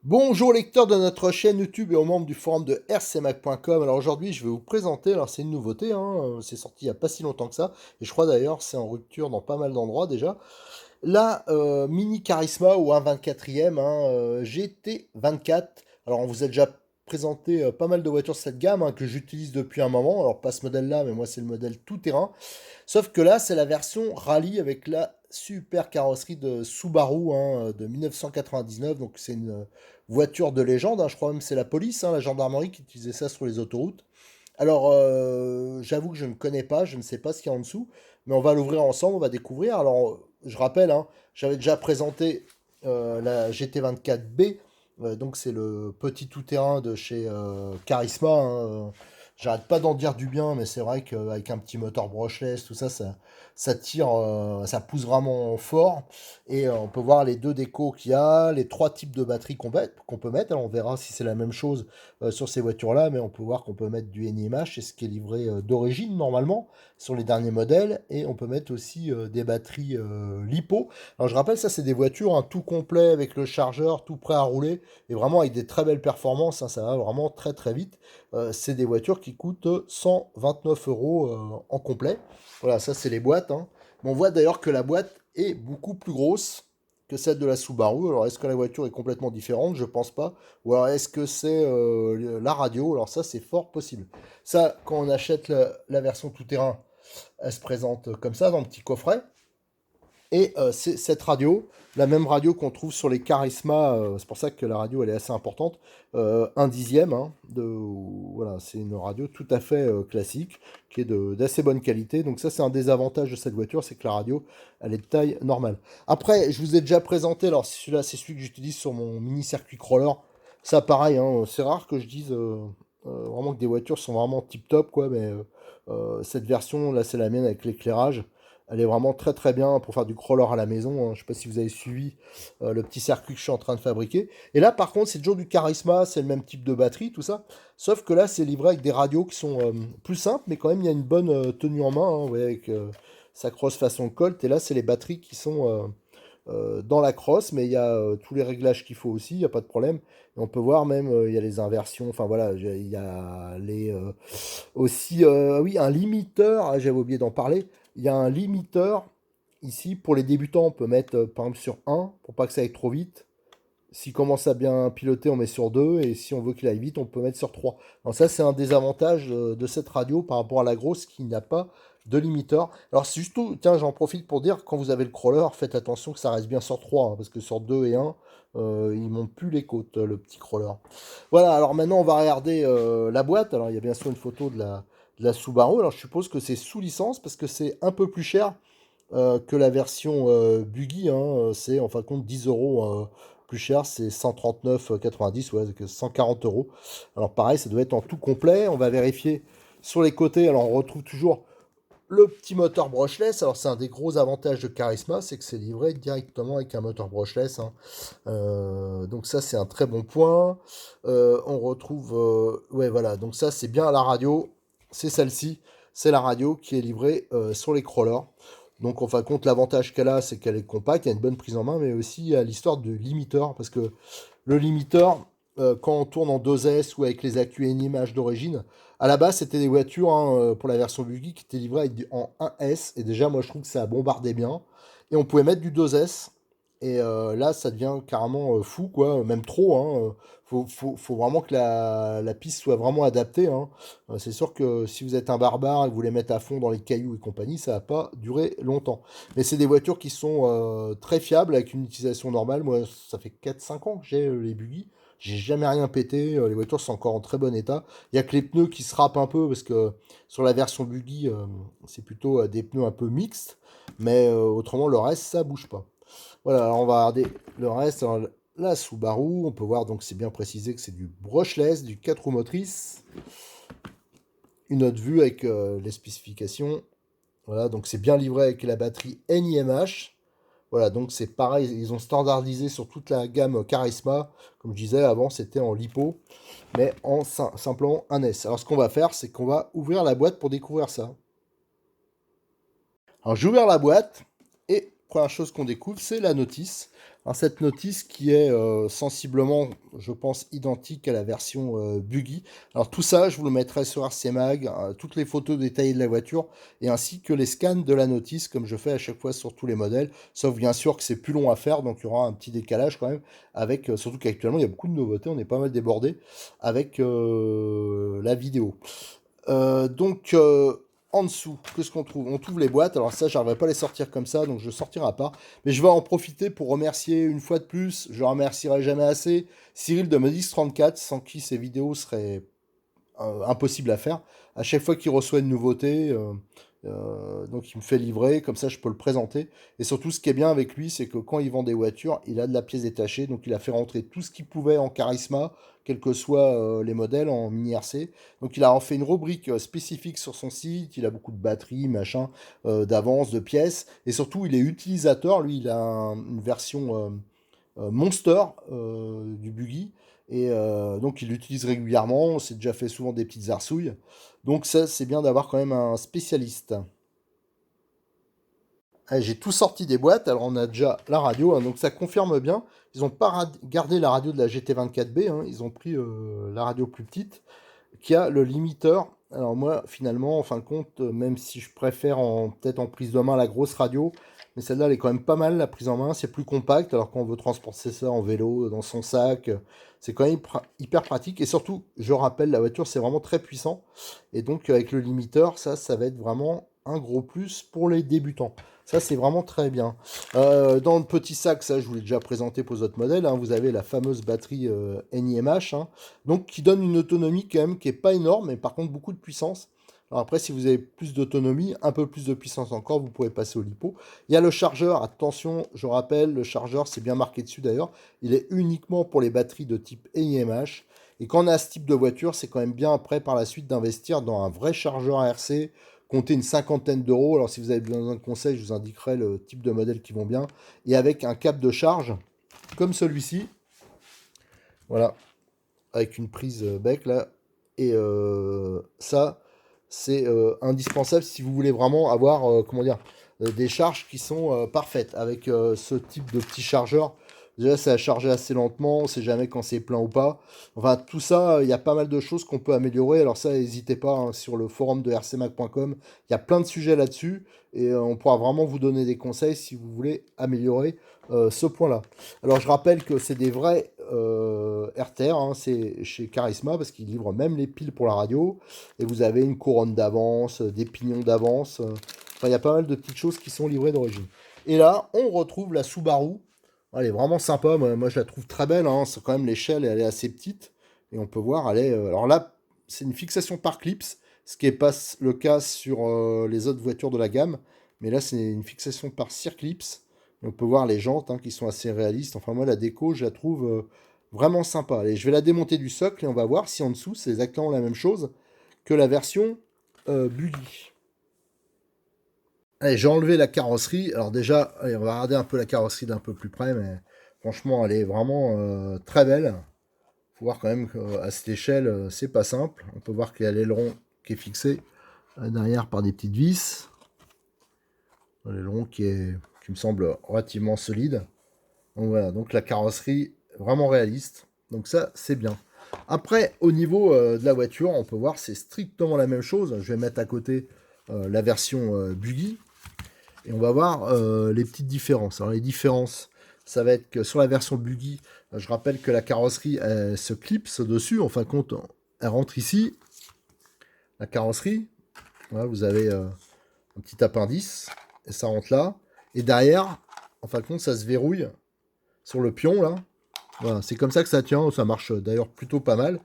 Bonjour lecteurs de notre chaîne YouTube et aux membres du forum de rcmac.com. Alors aujourd'hui, je vais vous présenter, alors c'est une nouveauté, c'est sorti il n'y a pas si longtemps que ça, et je crois d'ailleurs c'est en rupture dans pas mal d'endroits déjà. La Mini Charisma ou un 24e GT24. Alors on vous a déjà présenté pas mal de voitures de cette gamme que j'utilise depuis un moment. Alors pas ce modèle-là, mais moi c'est le modèle tout-terrain. Sauf que là, c'est la version rallye avec la super carrosserie de Subaru de 1999. Donc c'est une voiture de légende. Je crois même que c'est la police, la gendarmerie qui utilisait ça sur les autoroutes. Alors, j'avoue que je ne connais pas, je ne sais pas ce qu'il y a en dessous, mais on va l'ouvrir ensemble, on va découvrir. Alors, je rappelle, j'avais déjà présenté la GT24B, donc c'est le petit tout-terrain de chez Charisma. J'arrête pas d'en dire du bien, mais c'est vrai qu'avec un petit moteur brushless, tout ça, ça tire, ça pousse vraiment fort. Et on peut voir les deux décos qu'il y a, les trois types de batteries qu'on peut mettre. Alors, on verra si c'est la même chose sur ces voitures-là, mais on peut voir qu'on peut mettre du NIMH, c'est ce qui est livré d'origine normalement sur les derniers modèles, et on peut mettre aussi des batteries LiPo. Alors je rappelle, ça c'est des voitures tout complet avec le chargeur, tout prêt à rouler, et vraiment avec des très belles performances, ça va vraiment très très vite. C'est des voitures qui coûtent 129 euros en complet. Voilà, ça c'est les boîtes. Mais on voit d'ailleurs que la boîte est beaucoup plus grosse que celle de la Subaru. Alors, est-ce que la voiture est complètement différente? Je pense pas. Ou alors, est-ce que c'est la radio? Alors, ça, c'est fort possible. Ça, quand on achète la version tout-terrain, elle se présente comme ça, dans le petit coffret. Et c'est cette radio, la même radio qu'on trouve sur les Charisma, c'est pour ça que la radio elle est assez importante, 1/10, voilà, c'est une radio tout à fait classique, qui est d'assez bonne qualité. Donc ça c'est un des avantages de cette voiture, c'est que la radio elle est de taille normale. Après, je vous ai déjà présenté, alors celui-là c'est celui que j'utilise sur mon mini circuit crawler. Ça pareil, c'est rare que je dise vraiment que des voitures sont vraiment tip top quoi, mais cette version là c'est la mienne avec l'éclairage. Elle est vraiment très très bien pour faire du crawler à la maison. Je ne sais pas si vous avez suivi le petit circuit que je suis en train de fabriquer. Et là, par contre, c'est toujours du Charisma, c'est le même type de batterie, tout ça. Sauf que là, c'est livré avec des radios qui sont plus simples, mais quand même, il y a une bonne tenue en main, vous voyez, avec sa crosse façon Colt. Et là, c'est les batteries qui sont dans la crosse, mais il y a tous les réglages qu'il faut aussi, il n'y a pas de problème. Et on peut voir même, il y a les inversions, enfin voilà, il y a les aussi, oui, un limiteur, j'avais oublié d'en parler. Il y a un limiteur ici pour les débutants. On peut mettre par exemple sur 1 pour pas que ça aille trop vite. S'il commence à bien piloter, on met sur 2. Et si on veut qu'il aille vite, on peut mettre sur 3. Donc ça, c'est un des avantages de cette radio par rapport à la grosse qui n'a pas de limiteur. Alors c'est surtout, tiens, j'en profite pour dire, quand vous avez le crawler, faites attention que ça reste bien sur 3. Parce que sur 2 et 1, il monte plus les côtes, le petit crawler. Voilà, alors maintenant on va regarder la boîte. Alors il y a bien sûr une photo de la Subaru. Alors je suppose que c'est sous licence parce que c'est un peu plus cher que la version Buggy. C'est en fin de compte 10 euros plus cher, c'est 139,90, ouais, c'est 140 euros. Alors pareil, ça doit être en tout complet. On va vérifier sur les côtés. Alors on retrouve toujours le petit moteur brushless. Alors c'est un des gros avantages de Charisma, c'est que c'est livré directement avec un moteur brushless. Donc ça c'est un très bon point. On retrouve, ouais voilà, donc ça c'est bien la radio, c'est celle-ci, c'est la radio qui est livrée sur les crawlers. Donc en fin de compte l'avantage qu'elle a c'est qu'elle est compacte, il y a une bonne prise en main, mais aussi à l'histoire du limiteur, parce que le limiteur, quand on tourne en 2S ou avec les accus NIMH d'origine, à la base, c'était des voitures pour la version Buggy qui étaient livrées en 1S. Et déjà, moi, je trouve que ça bombardait bien. Et on pouvait mettre du 2S. Et là, ça devient carrément fou, quoi. Même trop. Faut vraiment que la piste soit vraiment adaptée. C'est sûr que si vous êtes un barbare et que vous les mettez à fond dans les cailloux et compagnie, ça va pas durer longtemps. Mais c'est des voitures qui sont très fiables avec une utilisation normale. Moi, ça fait 4-5 ans que j'ai les Buggy. J'ai jamais rien pété, les voitures sont encore en très bon état. Il y a que les pneus qui se râpent un peu parce que sur la version Buggy, c'est plutôt des pneus un peu mixtes, mais autrement le reste ça bouge pas. Voilà, alors on va regarder le reste. Alors, la Subaru. On peut voir, donc c'est bien précisé que c'est du brushless, du 4 roues motrices. Une autre vue avec les spécifications. Voilà, donc c'est bien livré avec la batterie NiMH. Voilà, donc c'est pareil, ils ont standardisé sur toute la gamme Charisma. Comme je disais avant, c'était en lipo, mais en simplement un S. Alors ce qu'on va faire, c'est qu'on va ouvrir la boîte pour découvrir ça. Alors j'ai ouvert la boîte, et première chose qu'on découvre, c'est la notice. Alors, cette notice qui est sensiblement, je pense, identique à la version Buggy. Alors tout ça, je vous le mettrai sur RC Mag, toutes les photos détaillées de la voiture, et ainsi que les scans de la notice, comme je fais à chaque fois sur tous les modèles, sauf bien sûr que c'est plus long à faire, donc il y aura un petit décalage quand même, avec, surtout qu'actuellement il y a beaucoup de nouveautés, on est pas mal débordé avec la vidéo. Donc, en dessous, qu'est-ce qu'on trouve? On trouve les boîtes. Alors ça, j'arriverai pas à les sortir comme ça, donc je sortirai à part. Mais je vais en profiter pour remercier une fois de plus, je remercierai jamais assez, Cyril de Modix34, sans qui ces vidéos seraient impossibles à faire. À chaque fois qu'il reçoit une nouveauté, donc il me fait livrer, comme ça je peux le présenter. Et surtout, ce qui est bien avec lui, c'est que quand il vend des voitures, il a de la pièce détachée, donc il a fait rentrer tout ce qu'il pouvait en Charisma, quels que soient les modèles en mini RC. Donc il a en fait une rubrique spécifique sur son site, il a beaucoup de batteries, machin, d'avance, de pièces, et surtout il est utilisateur, lui il a une version Monster du buggy, et donc il l'utilise régulièrement, on s'est déjà fait souvent des petites arsouilles, donc ça c'est bien d'avoir quand même un spécialiste. Allez, j'ai tout sorti des boîtes, alors on a déjà la radio, hein, donc ça confirme bien, ils n'ont pas gardé la radio de la GT24B, hein, ils ont pris la radio plus petite, qui a le limiteur. Alors moi, finalement, en fin de compte, même si je préfère peut-être en prise de main la grosse radio, mais celle-là, elle est quand même pas mal, la prise en main. C'est plus compact, alors qu'on veut transporter ça en vélo, dans son sac, c'est quand même hyper pratique. Et surtout, je rappelle, la voiture, c'est vraiment très puissant. Et donc, avec le limiteur, ça va être vraiment un gros plus pour les débutants. Ça, c'est vraiment très bien. Dans le petit sac, ça, je vous l'ai déjà présenté pour les autres modèles, hein, vous avez la fameuse batterie NiMH, hein, donc qui donne une autonomie quand même qui est pas énorme, mais par contre beaucoup de puissance. Alors après, si vous avez plus d'autonomie, un peu plus de puissance encore, vous pouvez passer au lipo. Il y a le chargeur, attention, je rappelle, le chargeur, c'est bien marqué dessus d'ailleurs, il est uniquement pour les batteries de type NiMH. Et quand on a ce type de voiture, c'est quand même bien après par la suite d'investir dans un vrai chargeur RC, compter une cinquantaine d'euros. Alors si vous avez besoin de conseils, je vous indiquerai le type de modèle qui vont bien. Et avec un câble de charge, comme celui-ci, voilà, avec une prise bec là. Et ça, c'est indispensable si vous voulez vraiment avoir, comment dire, des charges qui sont parfaites. Avec ce type de petit chargeur, déjà ça a chargé assez lentement, on sait jamais quand c'est plein ou pas. Enfin, tout ça, il y a pas mal de choses qu'on peut améliorer. Alors ça, n'hésitez pas, hein, sur le forum de rcmac.com, il y a plein de sujets là-dessus. Et on pourra vraiment vous donner des conseils si vous voulez améliorer ce point-là. Alors je rappelle que c'est des vrais RTR, hein, c'est chez Charisma parce qu'ils livrent même les piles pour la radio. Et vous avez une couronne d'avance, des pignons d'avance. Enfin, il y a pas mal de petites choses qui sont livrées d'origine. Et là, on retrouve la Subaru. Elle est vraiment sympa. Moi, je la trouve très belle, hein. C'est quand même l'échelle, elle est assez petite. Et on peut voir, elle est. Alors là, c'est une fixation par clips, ce qui n'est pas le cas sur les autres voitures de la gamme. Mais là, c'est une fixation par circlips. Et on peut voir les jantes, hein, qui sont assez réalistes. Enfin, moi, la déco, je la trouve vraiment sympa. Allez, je vais la démonter du socle et on va voir si en dessous, c'est exactement la même chose que la version Buggy. Allez, j'ai enlevé la carrosserie. Alors déjà, allez, on va regarder un peu la carrosserie d'un peu plus près, mais franchement, elle est vraiment très belle. Faut voir quand même qu'à cette échelle, c'est pas simple. On peut voir qu'il y a l'aileron qui est fixé derrière par des petites vis. L'aileron qui me semble relativement solide. Donc voilà, donc la carrosserie vraiment réaliste. Donc ça, c'est bien. Après, au niveau de la voiture, on peut voir c'est strictement la même chose. Je vais mettre à côté la version Buggy. Et on va voir les petites différences. Alors les différences, ça va être que sur la version Buggy, je rappelle que la carrosserie elle se clipse dessus. En fin de compte, elle rentre ici. La carrosserie. Voilà, vous avez un petit appendice. Et ça rentre là. Et derrière, en fin de compte, ça se verrouille sur le pion là. Voilà, c'est comme ça que ça tient. Ça marche d'ailleurs plutôt pas mal.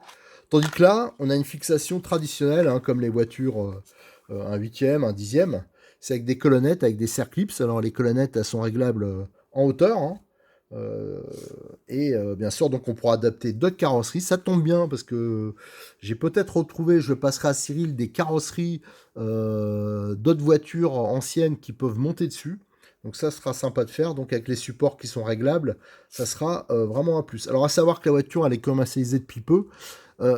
Tandis que là, on a une fixation traditionnelle, hein, comme les voitures un huitième, un dixième. C'est avec des colonnettes, avec des serre-clips. Alors les colonnettes, elles sont réglables en hauteur, hein. Euh, bien sûr, donc on pourra adapter d'autres carrosseries. Ça tombe bien parce que j'ai peut-être retrouvé, je le passerai à Cyril, des carrosseries d'autres voitures anciennes qui peuvent monter dessus. Donc ça sera sympa de faire. Donc avec les supports qui sont réglables, ça sera vraiment un plus. Alors à savoir que la voiture, elle est commercialisée depuis peu.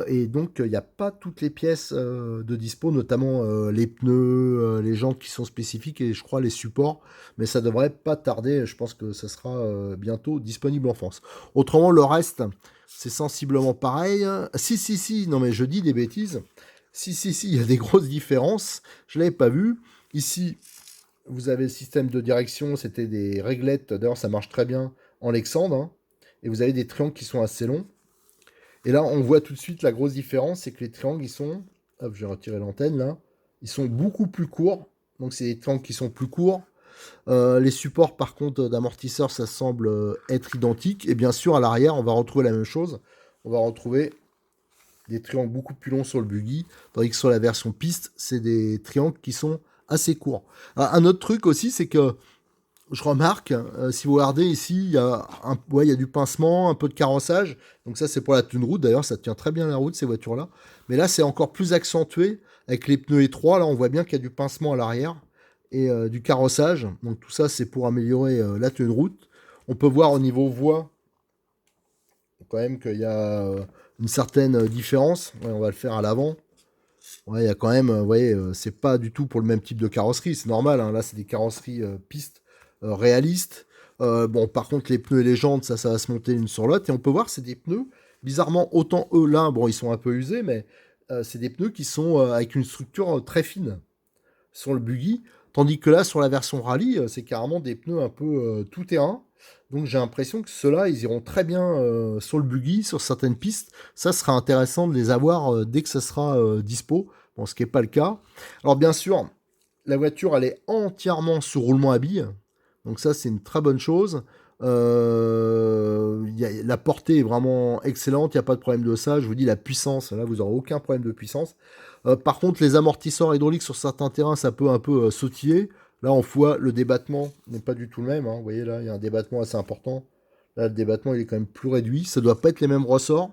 Et donc, il n'y a pas toutes les pièces de dispo, notamment les pneus, les jantes qui sont spécifiques et je crois les supports. Mais ça devrait pas tarder. Je pense que ça sera bientôt disponible en France. Autrement, le reste, c'est sensiblement pareil. Si. Non, mais je dis des bêtises. Si, il y a des grosses différences. Je ne l'avais pas vu. Ici, vous avez le système de direction. C'était des réglettes. D'ailleurs, ça marche très bien en Lexandre, hein. Et vous avez des triangles qui sont assez longs. Et là, on voit tout de suite la grosse différence, c'est que les triangles, ils sont... Hop, je vais retirer l'antenne, là. Ils sont beaucoup plus courts. Donc, c'est des triangles qui sont plus courts. Les supports, par contre, d'amortisseurs, ça semble être identique. Et bien sûr, à l'arrière, on va retrouver la même chose. On va retrouver des triangles beaucoup plus longs sur le buggy. Tandis que sur la version piste, c'est des triangles qui sont assez courts. Un autre truc aussi, c'est que je remarque, si vous regardez ici, il y a du pincement, un peu de carrossage. Donc ça, c'est pour la tenue de route. D'ailleurs, ça tient très bien la route, ces voitures-là. Mais là, c'est encore plus accentué avec les pneus étroits. Là, on voit bien qu'il y a du pincement à l'arrière et du carrossage. Donc tout ça, c'est pour améliorer la tenue de route. On peut voir au niveau voie, quand même, qu'il y a une certaine différence. Ouais, on va le faire à l'avant. Ouais, il y a quand même, vous voyez, c'est pas du tout pour le même type de carrosserie, c'est normal, hein. Là, c'est des carrosseries pistes réalistes. Bon, par contre, les pneus et les jantes, ça va se monter l'une sur l'autre. Et on peut voir, c'est des pneus, bizarrement, autant eux, là, bon, ils sont un peu usés, mais c'est des pneus qui sont avec une structure très fine sur le buggy. Tandis que là, sur la version rallye, c'est carrément des pneus un peu tout-terrain. Donc j'ai l'impression que ceux-là, ils iront très bien sur le buggy, sur certaines pistes. Ça sera intéressant de les avoir dès que ça sera dispo. Bon, ce qui n'est pas le cas. Alors bien sûr, la voiture, elle est entièrement sous roulement à billes. Donc ça, c'est une très bonne chose. La portée est vraiment excellente, il n'y a pas de problème de ça. Je vous dis, la puissance, là, vous n'aurez aucun problème de puissance. Par contre, les amortisseurs hydrauliques sur certains terrains, ça peut un peu sautiller. Là, on voit le débattement n'est pas du tout le même, hein. Vous voyez là, il y a un débattement assez important. Là, le débattement, il est quand même plus réduit. Ça ne doit pas être les mêmes ressorts.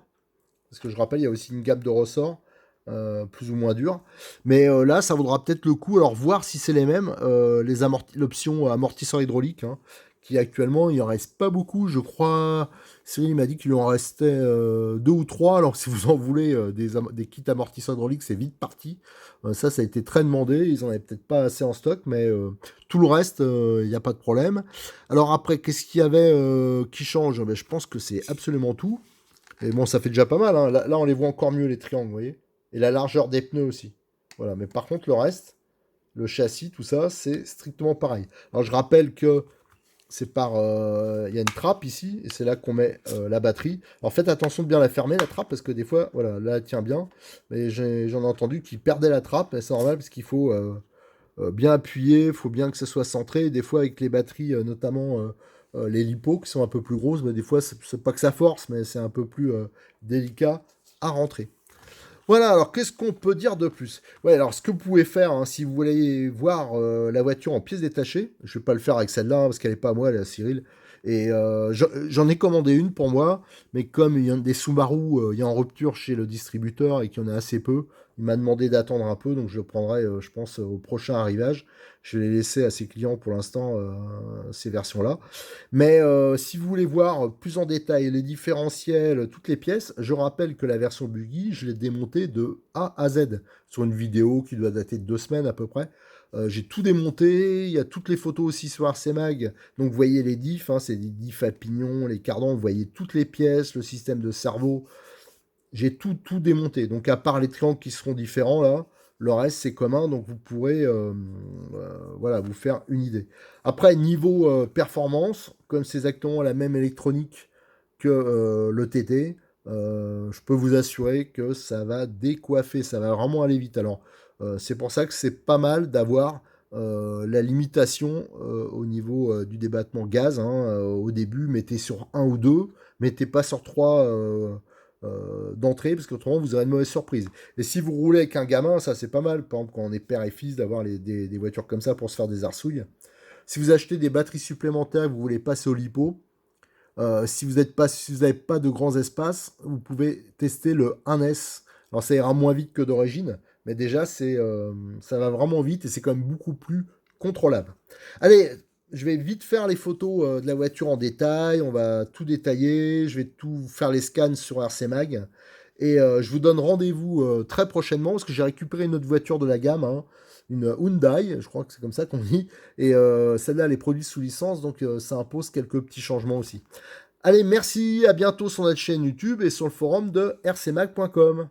Parce que je rappelle, il y a aussi une gamme de ressorts, plus ou moins durs. Mais là, ça vaudra peut-être le coup. Alors, voir si c'est les mêmes. L'option amortisseur hydraulique, hein, qui actuellement, il en reste pas beaucoup. Je crois, Cyril m'a dit qu'il en restait deux ou trois. Alors, si vous en voulez des kits amortisseurs hydrauliques, c'est vite parti. Ça a été très demandé. Ils en avaient peut-être pas assez en stock, mais tout le reste, il n'y a pas de problème. Alors après, qu'est-ce qu'il y avait qui change? Ben, je pense que c'est absolument tout. Et bon, ça fait déjà pas mal, hein. Là, on les voit encore mieux, les triangles, vous voyez. Et la largeur des pneus aussi. Voilà, mais par contre, le reste, le châssis, tout ça, c'est strictement pareil. Alors, je rappelle que c'est par... Il y a une trappe ici, et c'est là qu'on met la batterie. Alors, faites attention de bien la fermer, la trappe, parce que des fois, voilà, là, elle tient bien. Mais j'en ai entendu qui perdaient la trappe, et c'est normal, parce qu'il faut bien appuyer, il faut bien que ça soit centré. Des fois, avec les batteries, notamment les LiPo, qui sont un peu plus grosses, mais des fois, c'est pas que ça force, mais c'est un peu plus délicat à rentrer. Voilà, alors qu'est-ce qu'on peut dire de plus? Ouais, alors ce que vous pouvez faire, hein, si vous voulez voir la voiture en pièces détachées, je vais pas le faire avec celle-là, hein, parce qu'elle est pas à moi, elle est à Cyril. Et j'en ai commandé une pour moi, mais comme il y a des Subaru, il y a en rupture chez le distributeur et qu'il y en a assez peu, il m'a demandé d'attendre un peu, donc je le prendrai, je pense, au prochain arrivage. Je vais les laisser à ses clients pour l'instant, ces versions-là. Mais si vous voulez voir plus en détail les différentiels, toutes les pièces, je rappelle que la version buggy, je l'ai démontée de A à Z sur une vidéo qui doit dater de 2 semaines à peu près. J'ai tout démonté, il y a toutes les photos aussi sur RC-Mag. Donc vous voyez les diffs, hein, c'est des diffs à pignon, les cardans, vous voyez toutes les pièces, le système de cerveau. J'ai tout démonté. Donc à part les triangles qui seront différents là, le reste c'est commun, donc vous pourrez voilà, vous faire une idée. Après, niveau performance, comme c'est exactement la même électronique que le TT, je peux vous assurer que ça va décoiffer, ça va vraiment aller vite. Alors, c'est pour ça que c'est pas mal d'avoir la limitation au niveau du débattement gaz, hein. Au début, mettez sur un ou deux, mettez pas sur trois d'entrée, parce qu'autrement vous aurez une mauvaise surprise. Et si vous roulez avec un gamin, ça c'est pas mal, par exemple quand on est père et fils, d'avoir des voitures comme ça pour se faire des arsouilles. Si vous achetez des batteries supplémentaires et que vous voulez passer au lipo, Si vous n'avez pas de grands espaces, vous pouvez tester le 1S. Alors ça ira moins vite que d'origine, mais déjà ça va vraiment vite et c'est quand même beaucoup plus contrôlable. Allez, je vais vite faire les photos de la voiture en détail, on va tout détailler, je vais tout faire les scans sur RC Mag et je vous donne rendez-vous très prochainement parce que j'ai récupéré une autre voiture de la gamme, hein, une Hyundai, je crois que c'est comme ça qu'on dit, et celle-là elle est produite sous licence donc ça impose quelques petits changements aussi. Allez, merci, à bientôt sur notre chaîne YouTube et sur le forum de rcmag.com.